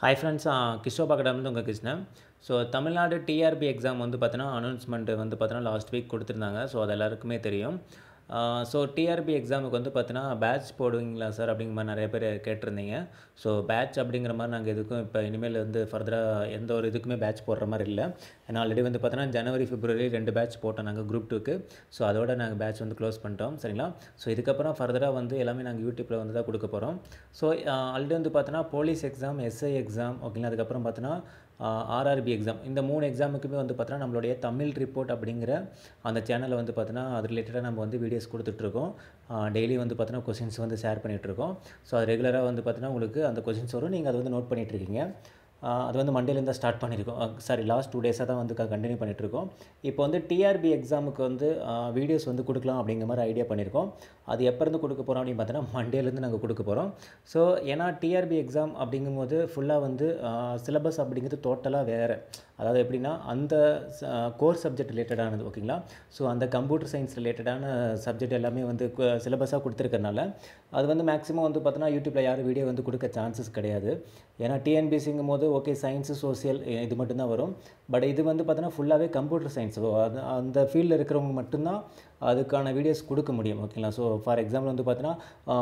Hi friends, கிஷோப் அகாடமிலேருந்து உங்கள் Krishnan. So Tamil Nadu TRP exam வந்து பார்த்தீங்கன்னா அனௌன்ஸ்மெண்ட் வந்து பார்த்தீங்கன்னா லாஸ்ட் வீக் கொடுத்துருந்தாங்க. ஸோ அது எல்லாருக்குமே தெரியும். ஸோ டிஆர்பி எக்ஸாமுக்கு வந்து பார்த்தீங்கன்னா பேட்ச் போடுவீங்களா சார் அப்படிங்கிற மாதிரி நிறைய பேர் கேட்டிருந்தீங்க. ஸோ பேட்ச் அப்படிங்கிற மாதிரி நாங்கள் எதுக்கும் இப்போ இனிமேல் வந்து ஃபர்தராக எந்த ஒரு இதுக்குமே பேட்ச் போடுற மாதிரி இல்லை. ஏன்னா ஆல்ரெடி வந்து பார்த்தீங்கன்னா ஜனவரி பிப்ரவரி 2 பேட்ச் போட்டோம் நாங்கள் குரூப் 2க்கு. ஸோ அதோட நாங்கள் பேட்ச் வந்து க்ளோஸ் பண்ணிட்டோம். சரிங்களா? ஸோ இதுக்கப்புறம் ஃபர்தராக வந்து எல்லாமே நாங்கள் யூடியூப்பில் வந்து தான் கொடுக்க போகிறோம். ஸோ ஆல்ரெடி வந்து பார்த்தோன்னா போலீஸ் எக்ஸாம், எஸ்ஐ எக்ஸாம், ஓகேங்களா, அதுக்கப்புறம் பார்த்தோன்னா ஆர்ஆர்பி எக்ஸாம், இந்த 3 எக்ஸாமுக்குமே வந்து பார்த்தோன்னா நம்மளுடைய தமிழ் ரிப்போர்ட் அப்படிங்கிற அந்த சேனலில் வந்து பார்த்தோன்னா அது ரிலேட்டடாக நம்ம வந்து வீடியோஸ் கொடுத்துட்ருக்கோம். டெய்லி வந்து பார்த்தோன்னா கொஷின்ஸ் வந்து ஷேர் பண்ணிகிட்ருக்கோம். ஸோ அது ரெகுலராக வந்து பார்த்தோன்னா உங்களுக்கு அந்த கொஷின்ஸ் வரும், நீங்கள் அதை வந்து நோட் பண்ணிகிட்ருக்கீங்க. அது வந்து மண்டேலேருந்து ஸ்டார்ட் பண்ணியிருக்கோம். லாஸ்ட் 2 டேஸாக தான் வந்து கண்டினியூ பண்ணிகிட்ருக்கோம். இப்போ வந்து டிஆர்பி எக்ஸாமுக்கு வந்து வீடியோஸ் வந்து கொடுக்கலாம் அப்படிங்கிற மாதிரி ஐடியா பண்ணியிருக்கோம். அது எப்போருந்து கொடுக்க போகிறோம் அப்படின்னு பார்த்தோன்னா மண்டேலேருந்து நாங்கள் கொடுக்க போகிறோம். ஸோ ஏன்னா டிஆர்பி எக்ஸாம் அப்படிங்கும்போது ஃபுல்லாக வந்து சிலபஸ் அப்படிங்கிறது டோட்டலாக வேறு. அதாவது எப்படின்னா அந்த கோர் சப்ஜெக்ட் ரிலேட்டடானது, ஓகேங்களா. ஸோ அந்த கம்ப்யூட்டர் சயின்ஸ் ரிலேட்டடான சப்ஜெக்ட் எல்லாமே வந்து சிலபஸாக கொடுத்துருக்கறனால அது வந்து மேக்ஸிமம் வந்து பார்த்தோன்னா யூடியூப்பில் யாரும் வீடியோ வந்து கொடுக்க சான்சஸ் கிடையாது. ஏன்னா டிஎன்பிசிங்கும் போது ஓகே சயின்ஸு சோசியல் இது மட்டும்தான் வரும். பட் இது வந்து பார்த்தோன்னா ஃபுல்லாகவே கம்ப்யூட்டர் சயின்ஸ். அது அந்த ஃபீல்டில் இருக்கிறவங்க மட்டும்தான் அதுக்கான வீடியோஸ் கொடுக்க முடியும், ஓகேங்களா. ஸோ ஃபார் எக்ஸாம்பிள் வந்து பார்த்தோன்னா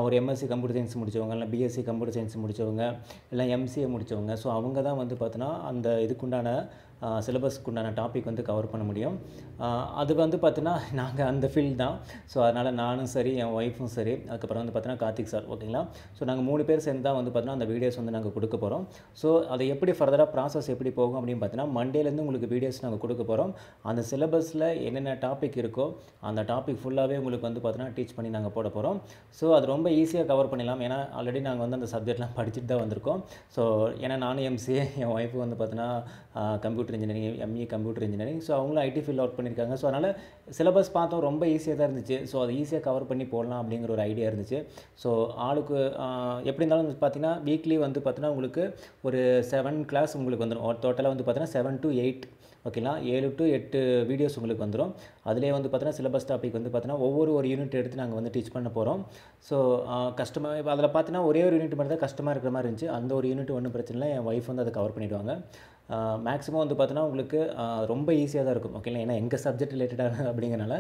ஒரு எம்எஸ்சி கம்ப்யூட்டர் சயின்ஸ் முடித்தவங்க, இல்லை பிஎஸ்சி கம்ப்யூட்டர் சயின்ஸ் முடித்தவங்க, இல்லை எம்சிஏ முடித்தவங்க, ஸோ அவங்க தான் வந்து பார்த்தோன்னா அந்த இதுக்குண்டான சிலபஸ்க்கு உண்டான டாபிக் வந்து கவர் பண்ண முடியும். அது வந்து பார்த்தீங்கன்னா நாங்கள் அந்த ஃபீல்டு தான். ஸோ அதனால் நானும் சரி, என் ஒய்ஃபும் சரி, அதுக்கப்புறம் வந்து பார்த்தீங்கன்னா கார்த்திக் சார், ஓகேங்களா. ஸோ நாங்கள் 3 பேர் சேர்ந்து தான் வந்து பார்த்தீங்கன்னா அந்த வீடியோஸ் வந்து நாங்கள் கொடுக்க போகிறோம். ஸோ அதை எப்படி ஃபர்தராக ப்ராசஸ் எப்படி போகும் அப்படின்னு பார்த்தீங்கன்னா மண்டேலேருந்து உங்களுக்கு வீடியோஸ் நாங்கள் கொடுக்க போகிறோம். அந்த சிலபஸில் என்னென்ன டாபிக் இருக்கோ அந்த டாபிக் ஃபுல்லாகவே உங்களுக்கு வந்து பார்த்தீங்கன்னா டீச் பண்ணி நாங்கள் போட போகிறோம். ஸோ அது ரொம்ப ஈஸியாக கவர் பண்ணிடலாம். ஏன்னா ஆல்ரெடி நாங்கள் வந்து அந்த சப்ஜெக்ட்லாம் படிச்சுட்டு தான் வந்திருக்கோம். ஸோ ஏன்னா நானும் எம்சிஏ, என் ஒய்ஃபு வந்து பார்த்தீங்கன்னா computer engineering, ME computer engineering. So அவங்களும் ஐடி ஃபீல்ட் ஒர்க் பண்ணியிருக்காங்க. ஸோ அதனால் சிலபஸ் பார்த்தோம் ரொம்ப ஈஸியாக தான் இருந்துச்சு. ஸோ அதை ஈஸியாக கவர் பண்ணி போடலாம் அப்படிங்கிற ஒரு ஐடியா இருந்துச்சு. ஸோ ஆளுக்கு எப்படி இருந்தாலும் பார்த்தீங்கன்னா வீக்லி வந்து பார்த்தீங்கன்னா உங்களுக்கு ஒரு 7 கிளாஸ் உங்களுக்கு வந்துடும். டோட்டலாக வந்து பார்த்தீங்கன்னா 7 to 8, ஓகேங்களா, 7 to 8 வீடியோஸ் உங்களுக்கு வந்துடும். அதிலே வந்து பார்த்தீங்கன்னா சிலபஸ் டாபிக் வந்து பார்த்தீங்கன்னா ஒரு யூனிட் எடுத்து நாங்கள் வந்து டீச் பண்ண போகிறோம். ஸோ கஷ்டமாக இப்போ அதில் பார்த்தீங்கன்னா ஒரே ஒரு யூனிட் மட்டும் தான் கஷ்டமாக இருக்கிற மாதிரி இருந்துச்சு. அந்த ஒரு யூனிட் ஒன்றும் பிரச்சனை இல்லை, என் ஒய்ஃப் வந்து அதை கவர் பண்ணிவிடுவாங்க. மேக்ஸிமம் வந்து பார்த்தீங்கன்னா உங்களுக்கு ரொம்ப ஈஸியாக தான் இருக்கும், ஓகேங்களா. ஏன்னா எங்கள் சப்ஜெக்ட் ரிலேட்டடான அப்படிங்கிறனால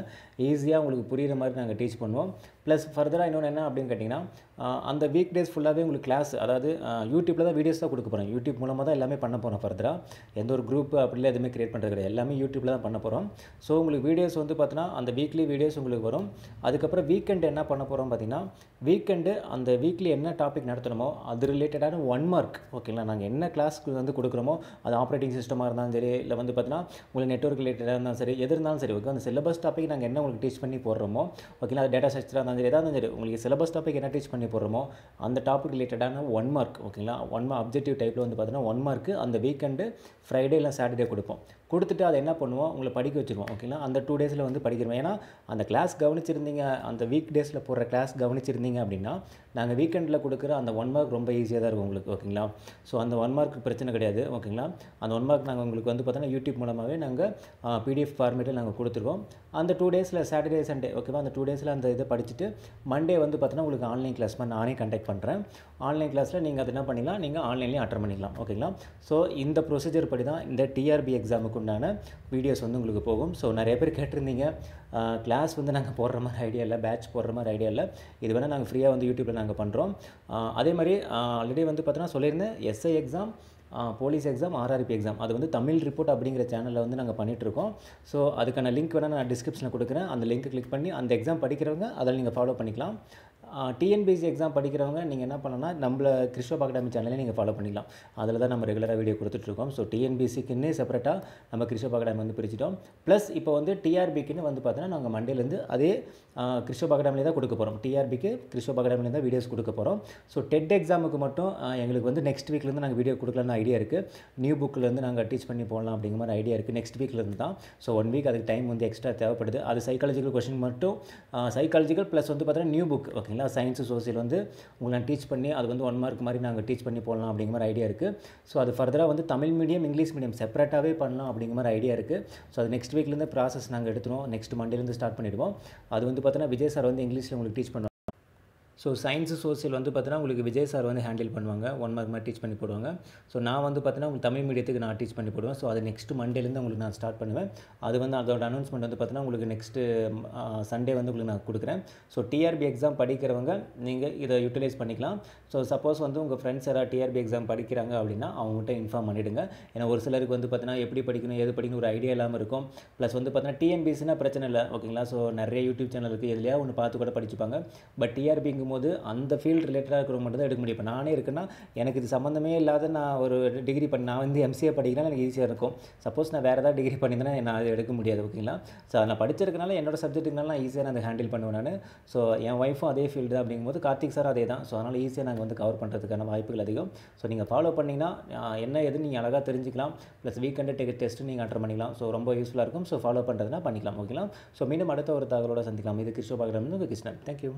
ஈஸியாக உங்களுக்கு புரிகிற மாதிரி நாங்கள் டீச் பண்ணுவோம். ப்ளஸ் ஃபர்தராக இன்னொன்று என்ன அப்படின்னு கேட்டிங்கன்னா அந்த வீக் டேஸ் ஃபுல்லாகவே உங்களுக்கு கிளாஸ், அதாவது யூடியூப்பில் தான் வீடியோஸ் தான் கொடுக்க போகிறோம். யூடியூப் மூலமாக தான் எல்லாமே பண்ண போகிறோம். ஃபர்தராக எந்த ஒரு குரூப் அப்படிலாம் எதுவுமே கிரியேட் பண்ணுறது கிடையாது, எல்லாமே யூடியூப்பில் தான் பண்ண போகிறோம். ஸோ உங்களுக்கு வீடியோஸ் வந்து பார்த்தீங்கன்னா அந்த வீக்லி வீடியோஸ் உங்களுக்கு வரும். அதுக்கப்புறம் வீக்கெண்டு என்ன பண்ண போகிறோம் பார்த்தீங்கன்னா வீக்கெண்டு அந்த வீக்லி என்ன டாபிக் நடத்தணுமோ அது ரிலேட்டடான 1 மார்க், ஓகேங்களா. நாங்கள் என்ன கிளாஸ்க்கு வந்து கொடுக்குறோமோ அது ஆப்ரேட்டிங் சிஸ்டமாக இருந்தாலும் சரி, இல்லை வந்து பார்த்தீங்கன்னா உங்களுக்கு நெட்வொர்க் ரிலேட்டடாக இருந்தாலும் சரி, எது இருந்தாலும் சரி, ஓகே. அந்த சிலபஸ் டாபிக் நாங்கள் என்ன உங்களுக்கு டீச் பண்ணி போடுறோமோ, ஓகேங்களா, அது டேட்டா ஸ்ட்ரக்சராக இருந்தாலும் சரி, எதாவது சரி, உங்களுக்கு சிலபஸ் டாபிக் என்ன டீச் பண்ணி போடுறோமோ அந்த டாபிக் ரிலேட்டடான 1 மார்க், ஓகேங்களா. 1 மார்க் அப்ஜெக்டிவ் டைப்பில் வந்து பார்த்தீங்கன்னா 1 மார்க்கு அந்த வீக்கெண்டு ஃப்ரைடே இல்லை சாட்டர்டே கொடுப்போம். கொடுத்துட்டு அதை என்ன பண்ணுவோம், உங்களை படிக்க வச்சுருவோம், ஓகேங்களா. அந்த 2 டேஸில் வந்து படிக்கிறோம். ஏன்னா அந்த கிளாஸ் கவனிச்சிருந்தீங்க, அந்த வீக் டேஸில் போடுற கிளாஸ் கவனிச்சிருந்தீங்க அப்படின்னா நாங்கள் வீக்கெண்டில் கொடுக்குற அந்த 1 மார்க் ரொம்ப ஈஸியாக தான் இருக்கும் உங்களுக்கு, ஓகேங்களா. ஸோ அந்த 1 மார்க் பிரச்சனை கிடையாது, ஓகேங்களா. அந்த 1 மார்க் நாங்கள் உங்களுக்கு வந்து பார்த்தோன்னா யூடியூப் மூலமாகவே நாங்கள் பிடிஎஃப் ஃபார்மேட்டில் நாங்கள் கொடுத்துருவோம். அந்த 2 டேஸில் சாட்டர்டே சண்டே, ஓகேவா, அந்த 2 டேஸில் அந்த இதை படிச்சுட்டு மண்டே வந்து பார்த்தோன்னா உங்களுக்கு ஆன்லைன் கிளாஸ் நானே கண்டக்ட் பண்ணுறேன். ஆன்லைன் கிளாஸில் நீங்கள் அதை என்ன பண்ணிக்கலாம், நீங்கள் ஆன்லைன்லேயும் அட்டெண்ட் பண்ணிக்கலாம், ஓகேங்களா. ஸோ இந்த ப்ரொசீஜர் படி தான் இந்த டிஆர்பி எக்ஸாமுக்கு உண்டான வீடியோஸ் வந்து உங்களுக்கு போகும். ஸோ நிறைய பேர் கேட்டிருந்தீங்க கிளாஸ் வந்து நாங்கள் போடுற மாதிரி ஐடியா இல்லை, பேட்ச் போடுற மாதிரி ஐடியா இல்லை. இது வேணால் நாங்கள் ஃப்ரீயாக வந்து யூடியூப்பில் நாங்கள் பண்ணுறோம். அதே மாதிரி ஆல்ரெடி வந்து பார்த்தோன்னா சொல்லியிருந்தேன், SI exam, police exam, RRB exam, அது வந்து தமிழ் ரிப்போர்ட் அப்படிங்கிற சேனலில் வந்து நாங்கள் பண்ணிகிட்ருக்கோம். ஸோ அதுக்கான லிங்க் வேணால் நான் டிஸ்கிரிப்ஷனில் கொடுக்குறேன். அந்த லிங்க் கிளிக் பண்ணி அந்த எக்ஸாம் படிக்கிறவங்க அதில் நீங்கள் ஃபாலோ பண்ணிக்கலாம். டிஎன்பிசி எக்ஸாம் படிக்கிறவங்க நீங்கள் என்ன பண்ணணும்னா நம்மள கிஷோப் அகாடமி சேனலே நீங்கள் ஃபாலோ பண்ணிக்கலாம். அதில் தான் நம்ம ரெகுலராக வீடியோ கொடுத்துட்ருக்கோம். ஸோ டிஎன்பிசிக்குன்னே செப்பரேட்டாக நம்ம கிஷோப் அகாடமி வந்து பிரிச்சிட்டோம். ப்ளஸ் இப்போ வந்து டிஆர்பிக்குன்னு வந்து பார்த்தீங்கன்னா நாங்கள் மண்டேலேருந்து அதே கிஷோப் அகாடமிலே தான் கொடுக்க போகிறோம். டிஆர்பிக்கு கிஷோப் அகாடமிலே தான் வீடியோஸ் கொடுக்க போகிறோம். ஸோ டெட் எக்ஸாமுக்கு மட்டும் எங்களுக்கு வந்து நெக்ஸ்ட் வீக்லேருந்து நாங்கள் வீடியோ கொடுக்கலான்னு ஐடியா இருக்குது. நியூ புக்கிலேருந்து நாங்கள் டீச் பண்ணி போடலாம் அப்படிங்கிற மாதிரி ஐடியா இருக்குது. நெக்ஸ்ட் வீக்லேருந்து தான். ஸோ 1 வீக் அதுக்கு டைம் வந்து எக்ஸ்ட்ரா தேவைப்படுது. அது சைக்காலஜிக்கல் கொஷின் மட்டும், சைக்காலஜிக்கல் ப்ளஸ் வந்து பார்த்தீங்கன்னா நியூ புக், ஓகேங்களா. சயின்ஸு சோசியல் வந்து உங்களை டீச் பண்ணி அது வந்து 1 மார்க் மாதிரி நாங்கள் டீச் பண்ணி போடலாம் அப்படிங்கிற மாதிரி ஐடியா இருக்குது. ஸோ அது ஃபர்தராக வந்து தமிழ் மீடியம், இங்கிலீஷ் மீடியம் செப்பரேட்டாகவே பண்ணலாம் அப்படிங்கிற மாதிரி ஐடியா இருக்குது. ஸோ அது நெக்ஸ்ட் வீக்லேருந்து ப்ராசஸ் நாங்கள் எடுத்துருவோம். நெக்ஸ்ட் மண்டேலேருந்து ஸ்டார்ட் பண்ணிவிடுவோம். அது வந்து பார்த்தீங்கன்னா விஜய் சார் வந்து இங்கிலீஷில் உங்களுக்கு டீச் பண்ணுவோம். ஸோ சயின்ஸு, சோசியல் வந்து பார்த்தீங்கன்னா, உங்களுக்கு விஜய் சார் வந்து ஹேண்டில் பண்ணுவாங்க. 1 மார்க் மாரி டீச் பண்ணி போடுவாங்க. ஸோ நான் வந்து பார்த்தீங்கன்னா, உங்களுக்கு தமிழ் மீடியத்துக்கு நான் டீச் பண்ணி போடுவேன். ஸோ அது நெக்ஸ்ட் மண்டேலேருந்து உங்களுக்கு நான் ஸ்டார்ட் பண்ணுவேன். அது வந்து அதோட அனௌன்ஸ்மெண்ட் வந்து பார்த்தீங்கன்னா, உங்களுக்கு நெக்ஸ்ட்டு சண்டே வந்து உங்களுக்கு நான் குடுக்குறேன். ஸோ டிஆர்பி எக்ஸாம் படிக்கிறவங்க நீங்கள் இதை யூட்டிலைஸ் பண்ணிக்கலாம். ஸோ சப்போஸ் வந்து உங்கள் ஃப்ரெண்ட்ஸ் யாராவது டிஆர்பி எக்ஸாம் படிக்கிறாங்க அப்படின்னா, அவங்ககிட்ட இன்ஃபார்ம் பண்ணிவிடுங்க. ஏன்னா ஒரு சிலருக்கு வந்து பார்த்தீங்கன்னா, எப்படி படிக்கணும், எது படிக்கணும் ஒரு ஐடியா இல்லாமல் இருக்கும். ப்ளஸ் வந்து பார்த்தீங்கன்னா, டிஎன்பிஎஸ்சினா பிரச்சனை இல்லை. ஓகேங்களா? ஸோ நிறைய யூடியூப் சேனல் இருக்குது. எதுலையா ஒன்று பார்த்து கூட படிச்சுப்பாங்க. பட் டிஆர்பிங்கும்போது அந்த ஃபீல்டு ரிலேட்டடாக இருக்கிறவங்க மட்டும் தான் எடுக்க முடியும். இப்போ நானே இருக்குன்னா, எனக்கு இது சம்மந்தமே இல்லாத நான் ஒரு டிகிரி பண்ணி நான் வந்து எம்சிஏ படிக்கிறேன்னா எனக்கு ஈஸியாக இருக்கும். சப்போஸ் நான் வேறு ஏதாவது டிகிரி பண்ணியிருந்தேன்னா நான் அதை எடுக்க முடியாது. ஓகேங்களா? ஸோ நான் படிச்சிருக்கனால என்னோட சப்ஜெக்ட்டுக்குனால நான் ஈஸியாக நான் அதை ஹேண்டில் பண்ணுவேன் நான். ஸோ என் ஒய்ஃபும் அதே ஃபீல்டு தான் அப்படிங்கும்போது கார்த்திக் சார் அதே தான். ஸோ அதனால் ஈஸியாக நாங்கள் வந்து கவர் பண்ணுறதுக்கான வாய்ப்புகள் அதிகம். ஸோ நீங்கள் ஃபாலோ பண்ணிங்கன்னா என்ன எதுன்னு நீங்கள் அழகாக தெரிஞ்சுக்கலாம். ப்ளஸ் வீக்கெண்டு டெஸ்ட்டு நீங்கள் அட்டெண்ட் பண்ணிக்கலாம். ஸோ ரொம்ப யூஸ்ஃபுல்லாக இருக்கும். ஸோ ஃபாலோ பண்ணுறதுனா பண்ணிக்கலாம். ஓகேங்களா? ஸோ மீண்டும் அடுத்த ஒரு தகவலோட சந்திக்கலாம். இது கிருஷ்ணபாகரம் கிருஷ்ணன். தேங்க்யூ.